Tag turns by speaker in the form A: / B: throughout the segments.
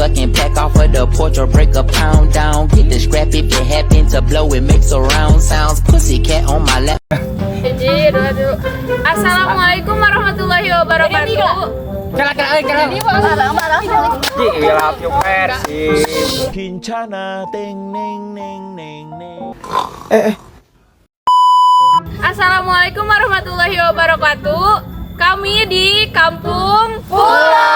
A: fucking pack off of the porch or break a pound down. Get the scrap if it happen to blow, it makes a round sounds. Pussy cat on my lap.
B: Assalamualaikum warahmatullahi wabarakatuh.
A: Kincana teng neng neng neng neng.
B: Assalamualaikum warahmatullahi wabarakatuh. Kami di Kampung Pulo.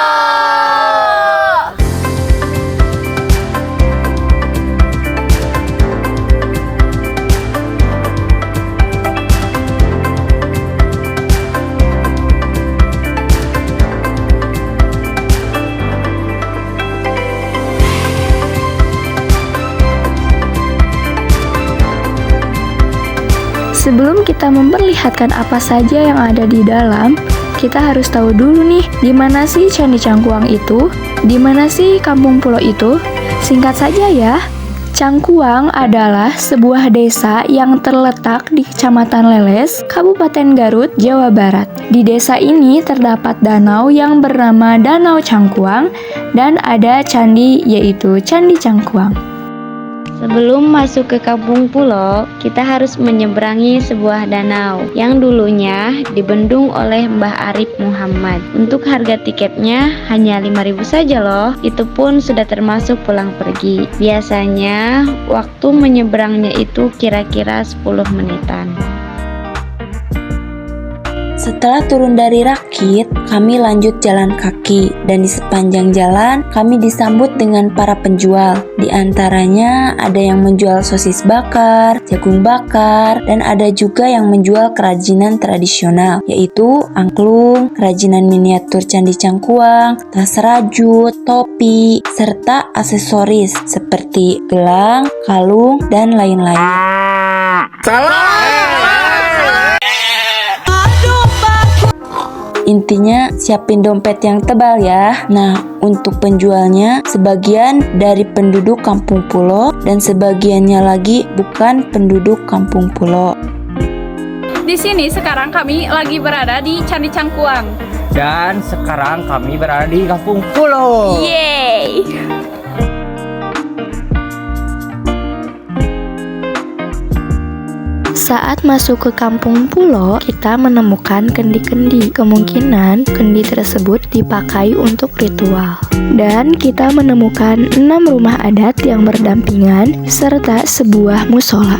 C: Sebelum kita memperlihatkan apa saja yang ada di dalam, kita harus tahu dulu nih, di mana sih Candi Cangkuang itu? Di mana sih Kampung Pulo itu? Singkat saja ya, Cangkuang adalah sebuah desa yang terletak di Kecamatan Leles, Kabupaten Garut, Jawa Barat. Di desa ini terdapat danau yang bernama Danau Cangkuang dan ada candi yaitu Candi Cangkuang.
D: Sebelum masuk ke Kampung Pulo, kita harus menyeberangi sebuah danau yang dulunya dibendung oleh Mbah Arif Muhammad. Untuk harga tiketnya hanya 5.000 saja loh. Itu pun sudah termasuk pulang pergi. Biasanya waktu menyeberangnya itu kira-kira 10 menitan.
C: Setelah turun dari rakit, kami lanjut jalan kaki dan di sepanjang jalan kami disambut dengan para penjual. Di antaranya ada yang menjual sosis bakar, jagung bakar, dan ada juga yang menjual kerajinan tradisional yaitu angklung, kerajinan miniatur Candi Cangkuang, tas rajut, topi, serta aksesoris seperti gelang, kalung, dan lain-lain. Intinya siapin dompet yang tebal ya. Nah, untuk penjualnya sebagian dari penduduk Kampung Pulo dan sebagiannya lagi bukan penduduk Kampung Pulo.
B: Di sini sekarang kami lagi berada di Candi Cangkuang.
E: Dan sekarang kami berada di Kampung Pulo.
B: Yeay!
C: Saat masuk ke Kampung Pulo, kita menemukan kendi-kendi. Kemungkinan kendi tersebut dipakai untuk ritual. Dan kita menemukan 6 rumah adat yang berdampingan serta sebuah musola.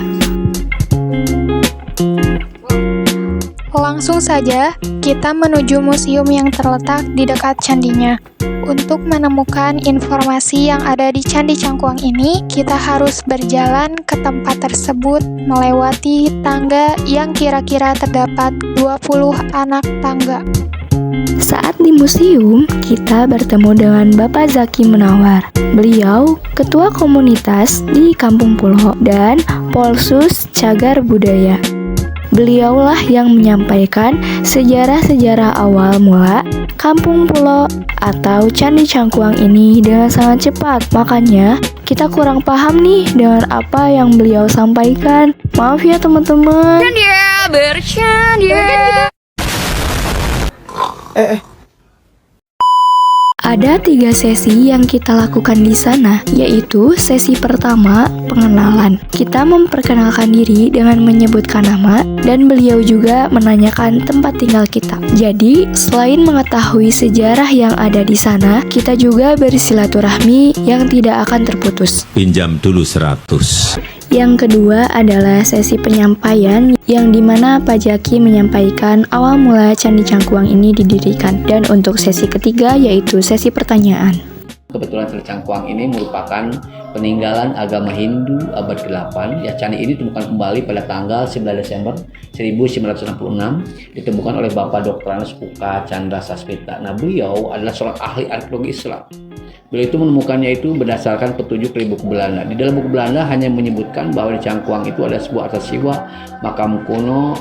F: Langsung saja, kita menuju museum yang terletak di dekat candinya. Untuk menemukan informasi yang ada di Candi Cangkuang ini, kita harus berjalan ke tempat tersebut melewati tangga yang kira-kira terdapat 20 anak tangga.
C: Saat di museum, kita bertemu dengan Bapak Zaki Menawar. Beliau ketua komunitas di Kampung Pulo dan Polsus Cagar Budaya. Beliaulah yang menyampaikan sejarah-sejarah awal mula Kampung Pulo atau Candi Cangkuang ini dengan sangat cepat. Makanya kita kurang paham nih dengan apa yang beliau sampaikan. Maaf ya teman-teman. Ada 3 sesi yang kita lakukan di sana, yaitu sesi pertama, pengenalan. Kita memperkenalkan diri dengan menyebutkan nama, dan beliau juga menanyakan tempat tinggal kita. Jadi, selain mengetahui sejarah yang ada di sana, kita juga bersilaturahmi yang tidak akan terputus.
G: Pinjam dulu 100.
C: Yang kedua adalah sesi penyampaian yang dimana Pak Jaki menyampaikan awal mula Candi Cangkuang ini didirikan. Dan untuk sesi ketiga yaitu sesi pertanyaan.
H: Kebetulan Candi Cangkuang ini merupakan peninggalan agama Hindu abad ke-8. Ya, candi ini ditemukan kembali pada tanggal 9 Desember 1966, ditemukan oleh Bapak Dr. Puka Chandra Sasmita. Nah, beliau adalah seorang ahli arkeologi Islam. Beliau itu menemukannya itu berdasarkan petunjuk dari buku Belanda. Di dalam buku Belanda hanya menyebutkan bahwa di Cangkuang itu ada sebuah arca siwa, makam kuno,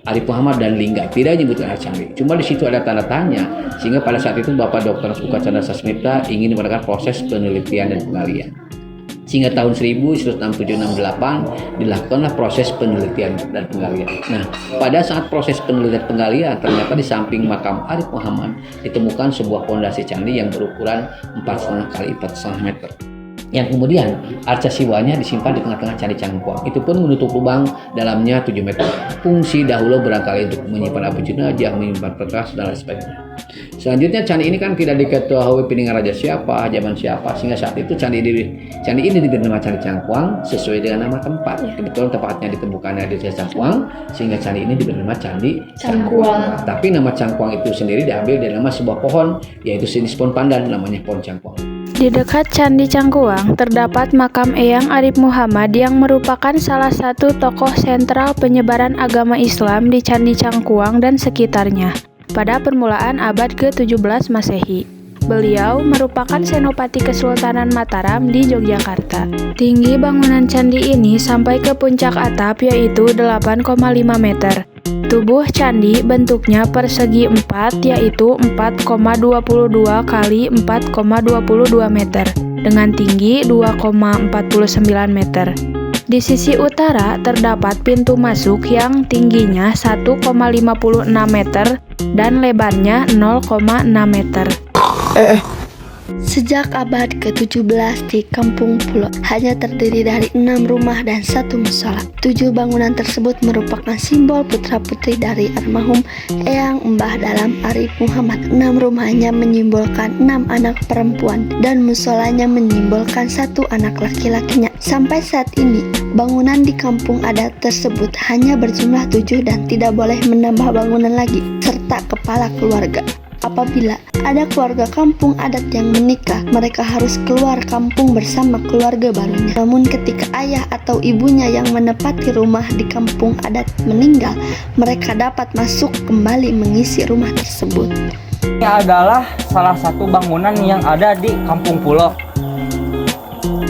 H: Arif Muhammad dan Lingga. Tidak menyebutkan arca candi. Cuma di situ ada tanda tanya, sehingga pada saat itu Bapak Dr. Puka Chandra Sasmita ingin mengadakan proses penelitian dan penggalian. Sehingga tahun 1167-68 dilakukanlah proses penelitian dan penggalian. Nah, pada saat proses penelitian penggalian ternyata di samping makam Arif Muhammad ditemukan sebuah pondasi candi yang berukuran 4,5 kali 4,5 meter. Yang kemudian arca siwanya disimpan di tengah-tengah Candi Cangkuang. Itu pun menutup lubang dalamnya 7 meter. Fungsi dahulu barangkali untuk menyimpan abu jenazah, menyimpan berkas dan lain sebagainya. Selanjutnya candi ini kan tidak diketahui peninggalan raja siapa, zaman siapa, sehingga saat itu candi ini diberi nama Candi Cangkuang sesuai dengan nama tempat. Kebetulan tempatnya ditemukannya di Desa Cangkuang, sehingga candi ini diberi nama Candi Cangkuang. Tapi nama Cangkuang itu sendiri diambil dari nama sebuah pohon, yaitu jenis pohon pandan, namanya pohon Cangkuang.
C: Di dekat Candi Cangkuang terdapat makam Eyang Arif Muhammad yang merupakan salah satu tokoh sentral penyebaran agama Islam di Candi Cangkuang dan sekitarnya pada permulaan abad ke-17 Masehi. Beliau merupakan senopati Kesultanan Mataram di Yogyakarta. Tinggi bangunan candi ini sampai ke puncak atap yaitu 8,5 meter. Tubuh candi bentuknya persegi 4 yaitu 4,22 kali 4,22 meter dengan tinggi 2,49 meter. Di sisi utara terdapat pintu masuk yang tingginya 1,56 meter dan lebarnya 0,6 meter.
I: Sejak abad ke-17 di Kampung Pulo hanya terdiri dari 6 rumah dan 1 musola. 7 bangunan tersebut merupakan simbol putra-putri dari almarhum Eyang Mbah Dalam Arif Muhammad. 6 rumahnya menyimbolkan 6 anak perempuan dan musolanya menyimbolkan 1 anak laki-lakinya. Sampai saat ini, bangunan di kampung adat tersebut hanya berjumlah 7 dan tidak boleh menambah bangunan lagi, serta kepala keluarga. Apabila ada keluarga kampung adat yang menikah, mereka harus keluar kampung bersama keluarga barunya. Namun ketika ayah atau ibunya yang menempati rumah di kampung adat meninggal, mereka dapat masuk kembali mengisi rumah tersebut.
E: Ini adalah salah satu bangunan yang ada di Kampung Pulo.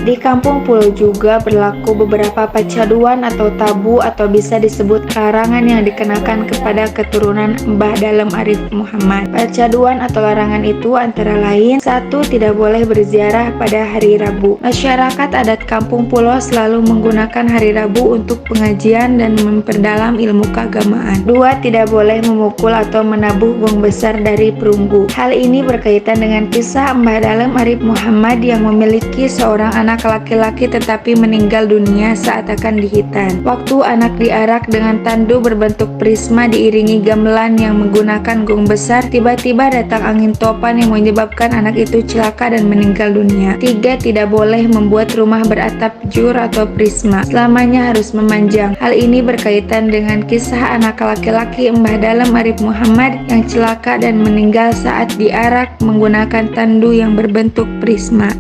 J: Di Kampung Pulo juga berlaku beberapa pacaduan atau tabu atau bisa disebut larangan yang dikenakan kepada keturunan Mbah Dalam Arif Muhammad. Pacaduan atau larangan itu antara lain: 1. Tidak boleh berziarah pada hari Rabu. Masyarakat adat Kampung Pulo selalu menggunakan hari Rabu untuk pengajian dan memperdalam ilmu keagamaan. 2. Tidak boleh memukul atau menabuh gong besar dari perunggu. Hal ini berkaitan dengan kisah Mbah Dalam Arif Muhammad yang memiliki seorang anak laki-laki tetapi meninggal dunia saat akan dihitan. Waktu anak diarak dengan tandu berbentuk prisma diiringi gamelan yang menggunakan gong besar, tiba-tiba datang angin topan yang menyebabkan anak itu celaka dan meninggal dunia. 3. Tidak boleh membuat rumah beratap jur atau prisma, selamanya harus memanjang. Hal ini berkaitan dengan kisah anak laki-laki Mbah Dalam Arif Muhammad yang celaka dan meninggal saat diarak menggunakan tandu yang berbentuk prisma.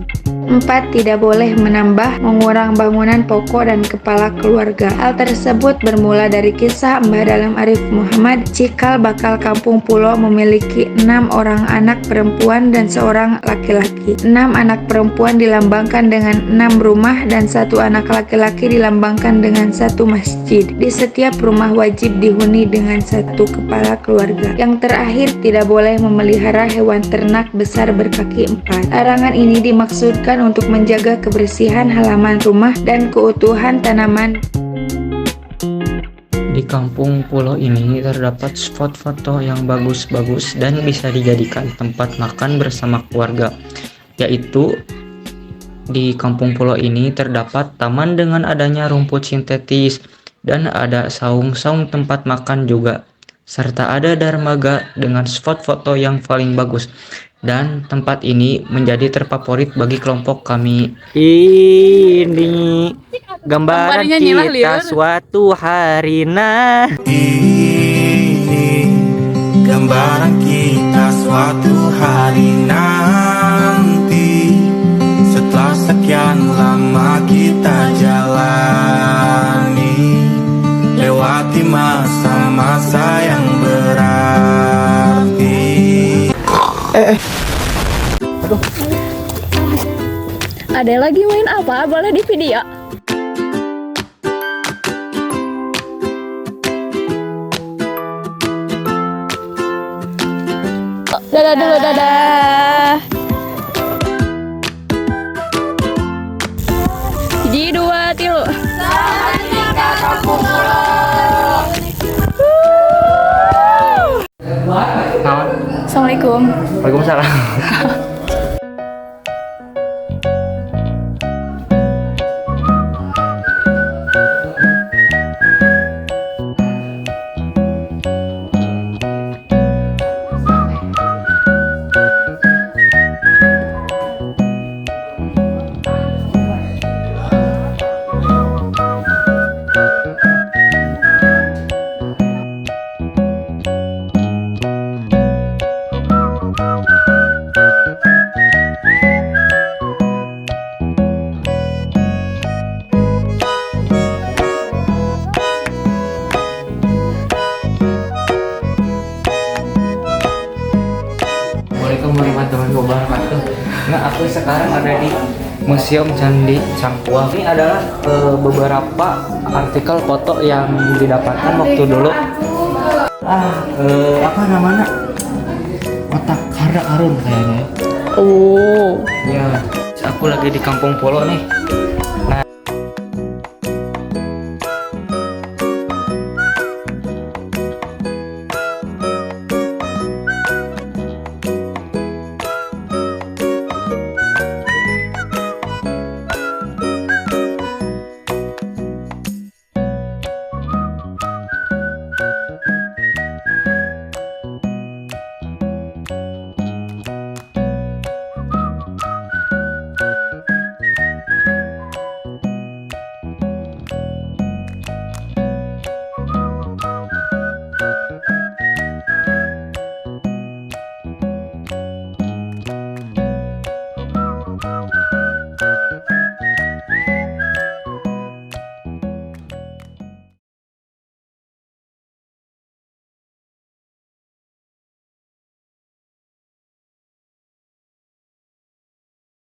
J: 4. Tidak boleh menambah, mengurang bangunan pokok dan kepala keluarga. Hal tersebut bermula dari kisah Mbah Dalam Arif Muhammad. Cikal bakal Kampung Pulo memiliki 6 orang anak perempuan dan seorang laki-laki. 6 anak perempuan dilambangkan dengan 6 rumah dan 1 anak laki-laki dilambangkan dengan 1 masjid. Di setiap rumah wajib dihuni dengan 1 kepala keluarga. Yang terakhir, tidak boleh memelihara hewan ternak besar berkaki 4. Larangan ini dimaksudkan untuk menjaga kebersihan halaman rumah dan keutuhan tanaman.
K: Di Kampung Pulo ini terdapat spot foto yang bagus-bagus dan bisa dijadikan tempat makan bersama keluarga. Yaitu di Kampung Pulo ini terdapat taman dengan adanya rumput sintetis dan ada saung-saung tempat makan juga. Serta ada dermaga dengan spot foto yang paling bagus. Dan tempat ini menjadi terfavorit bagi kelompok kami.
E: Ini gambaran kita suatu hari nanti. Ini gambaran kita suatu hari nanti. Setelah sekian lama kita jalani, lewati masa-masa yang berarti.
B: Aduh. Ada lagi main apa? Boleh di video. Dadah dulu, dadah. Assalamualaikum.
E: Waalaikumsalam. Assalamualaikum warahmatullahi wabarakatuh. Nah, aku sekarang ada di Museum Candi Cangkuang. Ini adalah beberapa artikel foto yang didapatkan waktu dulu. Apa namanya? Otak Harda Karun kayaknya.
B: Oh.
E: Ya, aku lagi di Kampung Pulo nih.